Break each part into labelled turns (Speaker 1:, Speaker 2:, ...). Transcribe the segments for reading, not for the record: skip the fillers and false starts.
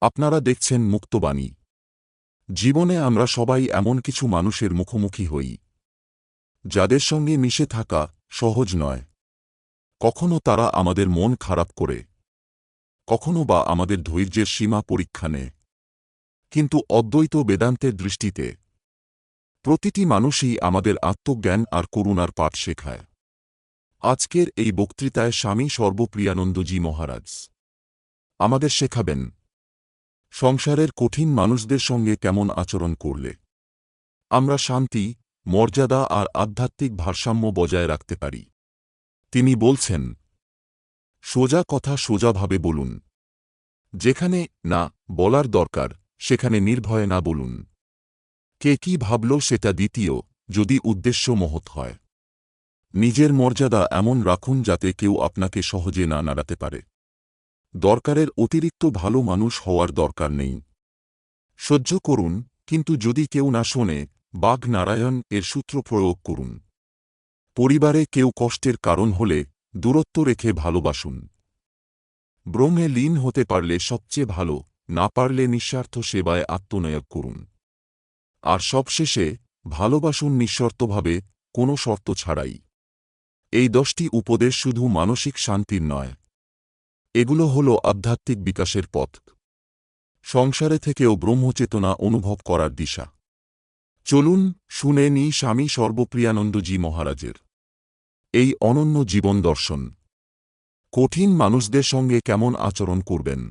Speaker 1: আপনারা দেখছেন মুক্তবাণী। জীবনে আমরা সবাই এমন কিছু মানুষের মুখোমুখি হই যাদের সঙ্গে মিশে থাকা সহজ নয়। কখনো তারা আমাদের মন খারাপ করে, কখনো বা আমাদের ধৈর্যের সীমা পরীক্ষা নেয়। কিন্তু অদ্বৈত বেদান্তের দৃষ্টিতে প্রতিটি মানুষই আমাদের আত্মজ্ঞান আর করুণার পাঠ শেখায়। আজকের এই বক্তৃতায় স্বামী সর্বপ্রিয়ানন্দজি মহারাজ আমাদের শেখাবেন সংসারের কঠিন মানুষদের সঙ্গে কেমন আচরণ করলে আমরা শান্তি, মর্যাদা আর আধ্যাত্মিক ভারসাম্য বজায় রাখতে পারি। তিনি বলছেন, সোজা কথা সোজাভাবে বলুন। যেখানে না বলার দরকার সেখানে নির্ভয়ে না বলুন। কে কি ভাবল সেটা দ্বিতীয়, যদি উদ্দেশ্য মহৎ হয়। নিজের মর্যাদা এমন রাখুন যাতে কেউ আপনাকে সহজে না নাড়াতে পারে। দরকারের অতিরিক্ত ভালো মানুষ হওয়ার দরকার নেই। সহ্য করুন, কিন্তু যদি কেউ না শোনে, বাঘ নারায়ণ এর সূত্র প্রয়োগ করুন। পরিবারে কেউ কষ্টের কারণ হলে দূরত্ব রেখে ভালোবাসুন। ব্রহ্মে লীন হতে পারলে সবচেয়ে ভালো, না পারলে নিঃস্বার্থ সেবায় আত্মনিয়োগ করুন। আর সবশেষে ভালোবাসুন নিঃশর্তভাবে, কোনো শর্ত ছাড়াই। এই 10টি উপদেশ শুধু মানসিক শান্তির নয়, এগুলো হল আধ্যাত্মিক বিকাশের পথ। সংসারে থেকেও ব্রহ্মচেতনা অনুভব করার দিশা। চলুন শুনে নিই স্বামী সর্বপ্রিয়ানন্দজি মহারাজের এই অনন্য জীবন দর্শন। কঠিন মানুষদের সঙ্গে কেমন আচরণ করবেন।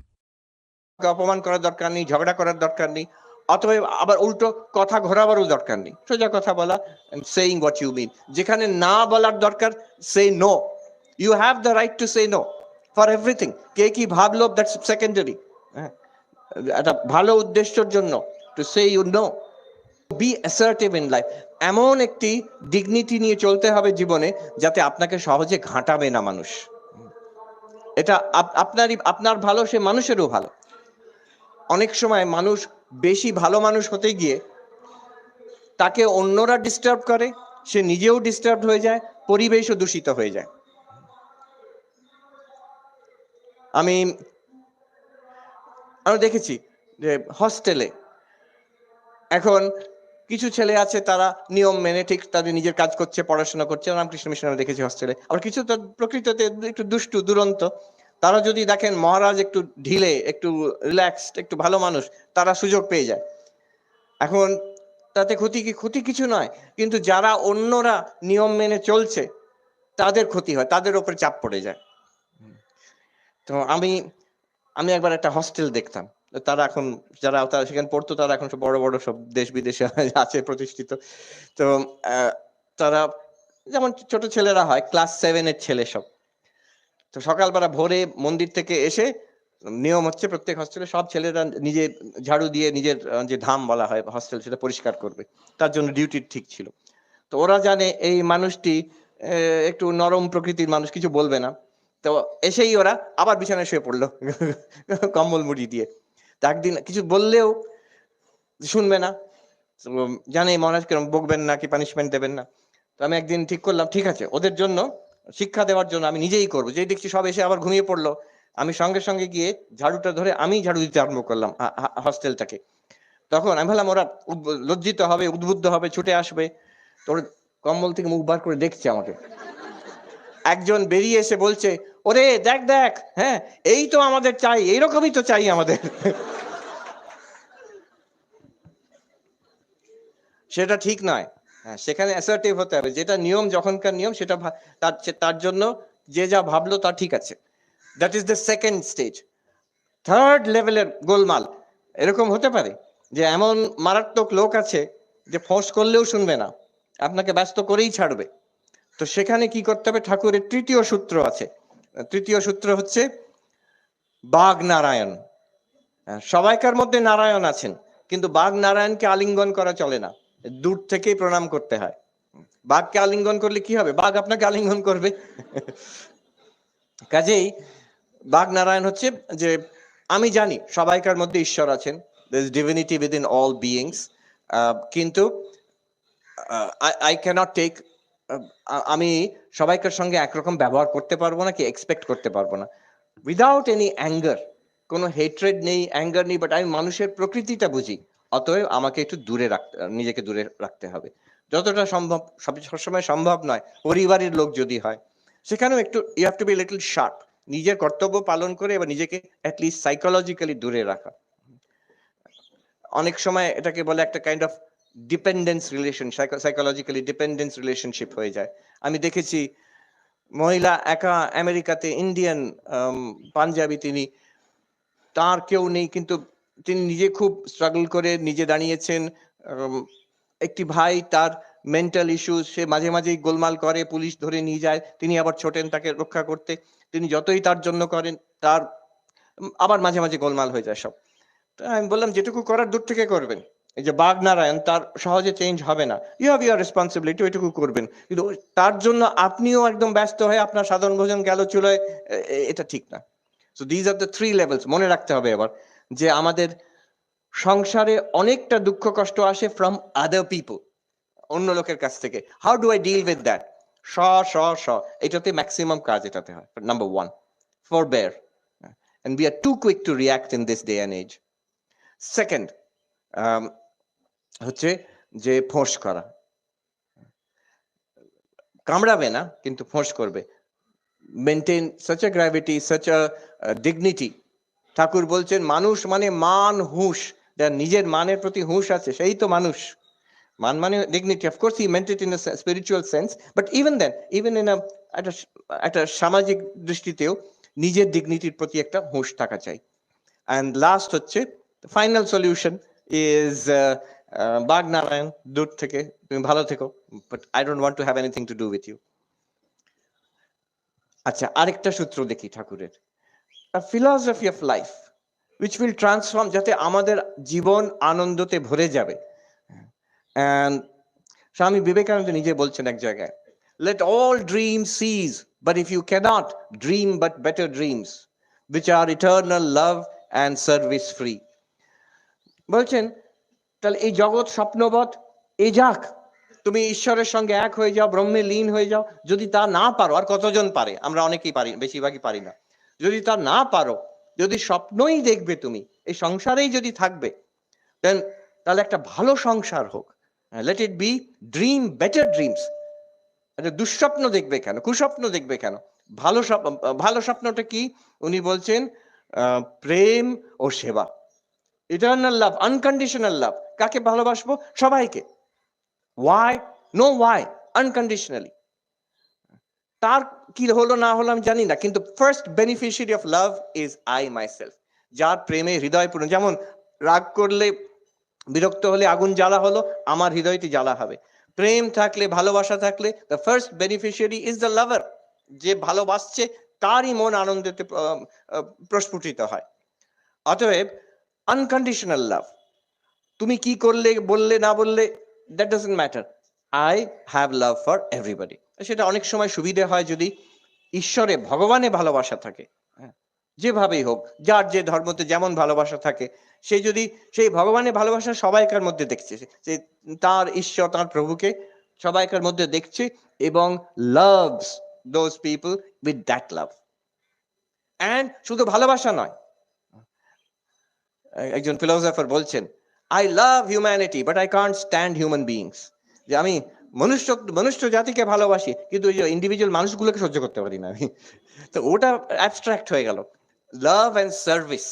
Speaker 2: অপমান করার দরকার নেই, ঝগড়া করার দরকার নেই, অথবা আবার উল্টো কথা ঘোরাবারও দরকার নেই। সোজা কথা বলা, সেইং হোয়াট ইউ মিন। যেখানে না বলার দরকার, say no. You have the right to say no for everything. কে কি ভাবলো, দ্যাটস সেকেন্ডারি। একটা ভালো উদ্দেশ্যের জন্য to say you know. Be assertive in life. এমন একটি ডিগনিটি নিয়ে চলতে হবে জীবনে যাতে আপনাকে সহজে ঘাঁটাবে না মানুষ। এটা আপনার ভালো, সে মানুষেরও ভালো। অনেক সময় মানুষ বেশি ভালো মানুষ হতে গিয়ে তাকে অন্যরা ডিস্টার্ব করে, সে নিজেও ডিস্টার্ব হয়ে যায়, পরিবেশও দূষিত হয়ে যায়। আমি দেখেছি যে হস্টেলে এখন কিছু ছেলে আছে, তারা নিয়ম মেনে ঠিক তাদের নিজের কাজ করছে, পড়াশোনা করছে। রামকৃষ্ণ মিশনে দেখেছি হস্টেলে। আবার কিছু তো প্রকৃততে একটু দুষ্টু দুরন্ত। তারা যদি দেখেন মহারাজ একটু ঢিলে, একটু রিল্যাক্সড, একটু ভালো মানুষ, তারা সুযোগ পেয়ে যায়। এখন তাতে ক্ষতি কিছু নয়, কিন্তু যারা অন্যরা নিয়ম মেনে চলছে তাদের ক্ষতি হয়, তাদের উপরে চাপ পড়ে যায়। তো আমি একবার একটা হস্টেল দেখতাম। তারা এখন যারা সেখানে পড়তো, তারা এখন সব বড় বড় সব দেশ বিদেশে আছে প্রতিষ্ঠিত। তো তারা যেমন ছোট ছেলেরা হয়, ক্লাস 7-এর ছেলে সব। তো সকালবেলা ভোরে মন্দির থেকে এসে নিয়ম হচ্ছে প্রত্যেক হস্টেলে সব ছেলেরা নিজে ঝাড়ু দিয়ে নিজের যে ধাম বলা হয় হস্টেল, সেটা পরিষ্কার করবে। তার জন্য ডিউটি ঠিক ছিল। তো ওরা জানে এই মানুষটি একটু নরম প্রকৃতির মানুষ, কিছু বলবে না। তো এসেই ওরা আবার বিছানায় শুয়ে পড়লো কম্বল মুড়ি দিয়ে। তো একদিন কিছু বললেও শুনবে না, জানে মহারাজ কেরম বকবেন না, কি পানিশমেন্ট দেবেন না। তো আমি একদিন ঠিক করলাম, ঠিক আছে, ওদের জন্য শিক্ষা দেওয়ার জন্য আমি নিজেই করবো। যেই দেখছি সব এসে আবার ঘুমিয়ে পড়লো, আমি সঙ্গে সঙ্গে গিয়ে ঝাড়ুটা ধরে আমি ঝাড়ু দিতে আরম্ভ করলাম হস্টেলটাকে। তখন আমি ভাবলাম ওরা লজ্জিত হবে, উদ্বুদ্ধ হবে, ছুটে আসবে। তোর কম্বল থেকে মুখ বার করে দেখছে আমাকে। একজন বেরিয়ে এসে বলছে, ওরে দেখ দেখ, হ্যাঁ এই তো আমাদের চাই, এইরকমই তো চাই আমাদের। সেটা ঠিক নয়। হ্যাঁ, সেখানে অ্যাসার্টিভ হতে হবে। যেটা নিয়ম, যখনকার নিয়ম, সেটা তার জন্য যে যা ভাবলো তা ঠিক আছে। That is the second stage. Third লেভেলের গোলমাল এরকম হতে পারে যে এমন মারাত্মক লোক আছে যে ফোর্স করলেও শুনবে না, আপনাকে ব্যস্ত করেই ছাড়বে। তো সেখানে কি করতে হবে? ঠাকুরের তৃতীয় সূত্র আছে। তৃতীয় সূত্র হচ্ছে বাঘ নারায়ণ। সবাইকার মধ্যে নারায়ণ আছেন, কিন্তু বাঘ নারায়ণকে আলিঙ্গন করা চলে না, দূর থেকেই প্রণাম করতে হয়। বাঘকে আলিঙ্গন করলে কি হবে? বাঘ আপনাকে আলিঙ্গন করবে। কাজেই বাঘ নারায়ণ হচ্ছে যে আমি জানি সবাইকার মধ্যে ঈশ্বর আছেন, there is divinity within all beings, কিন্তু I cannot take, আমি সবাইকার সঙ্গে একরকম ব্যবহার করতে পারবো না, কি এক্সপেক্ট করতে পারবো না, উইদাউট এনি অ্যাঙ্গার। কোনো হেট্রেড নেই, অ্যাঙ্গার নেই, বাট আমি মানুষের প্রকৃতিটা বুঝি, অতএব আমাকে একটু নিজেকে দূরে রাখতে হবে যতটা সম্ভব। সবসময় সম্ভব নয়, পরিবারের লোক যদি হয় সেখানেও একটু you have to be little sharp, নিজের কর্তব্য পালন করে এবার নিজেকে অ্যাটলিস্ট সাইকোলজিক্যালি দূরে রাখা। অনেক সময় এটাকে বলে একটা kind of dependence relation, psychologically dependence relationship হয়ে যায়। আমি দেখেছি মহিলা একা আমেরিকাতে, ইন্ডিয়ান, পাঞ্জাবি, তিনি, তার কেউ নেই, কিন্তু তিনি নিজে খুব স্ট্রাগল করে নিজে দাঁড়িয়েছেন। একটি ভাই, তার মেন্টাল ইস্যুস, সে মাঝে মাঝেই গোলমাল করে, পুলিশ ধরে নিয়ে যায়, তিনি আবার ছোটেন তাকে রক্ষা করতে, তিনি যতই তার জন্য করেন তার আবার মাঝে মাঝে গোলমাল হয়ে যায় সব। আমি বললাম যেটুকু করার দূর থেকে করবেন। এই যে বাগনারায়ণ, তার সহজে চেঞ্জ হবে না, ইউ হ্যাভ ইউর রেসপন্সিবিলিটি, ওইটুকু করবেন, কিন্তু তার জন্য আপনিও একদম ব্যস্ত হয়ে আপনার সাধারণ ভোজন গেল চুলোয়, এটা ঠিক না। So these are the 3 levels. মনে রাখতে হবে এবার যে আমাদের সংসারে অনেকটা দুঃখ কষ্ট আসে ফ্রম আদার পিপল, অন্য লোকের কাছ থেকে। How do I deal with that? এটাতে ম্যাক্সিমাম কাজ এটাতে হয়। Number 1, forbear, and we are too quick to react in this day and age. Second হচ্ছে যে ফোঁস করা, কামড়াবে না কিন্তু ফোঁস করবে। Maintain such a gravity, such a dignity. ঠাকুর বলছেন মানুষ মানে মান, হুঁশ, যার নিজের মানের প্রতি হুঁশ আছে সেই তো মানুষ। মান মানে dignity. Of course he meant it in a spiritual sense, but even then, even in একটা সামাজিক দৃষ্টিতেও নিজের ডিগনিটির প্রতি একটা হুঁশ থাকা চাই। And last হচ্ছে ফাইনাল সলিউশন ইজ বাগনারায়ণ, দূর থেকে তুমি ভালো থেকো, but I don't want to have anything to do with you. আচ্ছা, আরেকটা সূত্র দেখি ঠাকুরের, philosophy of life which will transform, যাতে আমাদের জীবন আনন্দতে ভরে যাবে। And স্বামী বিবেকানন্দ নিজে বলছেন এক জায়গায়, let all dreams cease, but if you cannot, dream but better dreams which are eternal love and service free. বলছেন তাহলে এই জগৎ স্বপ্নবৎ, এই যাক, তুমি ঈশ্বরের সঙ্গে এক হয়ে যাও, ব্রহ্মে লীন হয়ে যাও। যদি তা না পারো, আর কতজন পারে, আমরা অনেকেই পারি, বেশিরভাগই পারি না। যদি তা না পারো, যদি স্বপ্নই দেখবে তুমি, এই সংসারেই যদি থাকবে, দেন তাহলে একটা ভালো সংসার হোক। Let it be dream better dreams. দুঃস্বপ্ন দেখবে কেন, কুস্বপ্ন দেখবে কেন? ভালো স্বপ্নটা কি? উনি বলছেন প্রেম ও সেবা, ইটারনাল লাভ, আনকন্ডিশনাল লাভ। কাকে ভালোবাসবো? সবাইকে। ওয়াই? No Y, unconditionally. তার কি হলো না হলো আমি জানি না, কিন্তু first beneficiary of love is I myself. যার প্রেমে হৃদয় পূর্ণ, যেমন রাগ করলে, বিরক্ত হলে আগুন জ্বালা হলো, আমার হৃদয়টি জ্বালা হবে। প্রেম থাকলে, ভালোবাসা থাকলে, the first beneficiary is the লাভার। যে ভালোবাসছে তারই মন আনন্দেতে প্রস্ফুটিত হয়। অতএব আনকন্ডিশনাল লাভ, তুমি কি করলে, বললে না বললে, that doesn't matter, I have love for everybody. সেটা অনেক সময় সুবিধে হয় যদি ঈশ্বরে, ভগবানে ভালোবাসা থাকে, যেভাবেই হোক, যার যে ধর্মতে যেমন ভালোবাসা থাকে, সে যদি সেই ভগবানের ভালোবাসা সবাইকার মধ্যে দেখছে, যে তার ঈশ্বর, তার প্রভুকে সবাইকার মধ্যে দেখছে, এবং loves those people with that love. And শুধু ভালোবাসা নয়, একজন ফিলোসফার বলছেন, I love humanity but I can't stand human beings. যে আমি মনুষ্য জাতিকে ভালোবাসি, কিন্তু ওই যে ইন্ডিভিজুয়াল মানুষগুলোকে সহ্য করতে পারি না আমি। তো ওটা অ্যাবস্ট্রাক্ট হয়ে গেল। Love and service,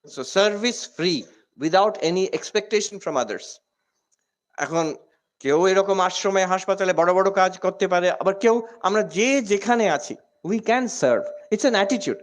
Speaker 2: so service free, without any expectation from others. এখন কেউ এরকম আশ্রমে, হাসপাতালে বড় বড় কাজ করতে পারে, আবার কেউ আমরা যে যেখানে আছি, we can serve. It's an attitude.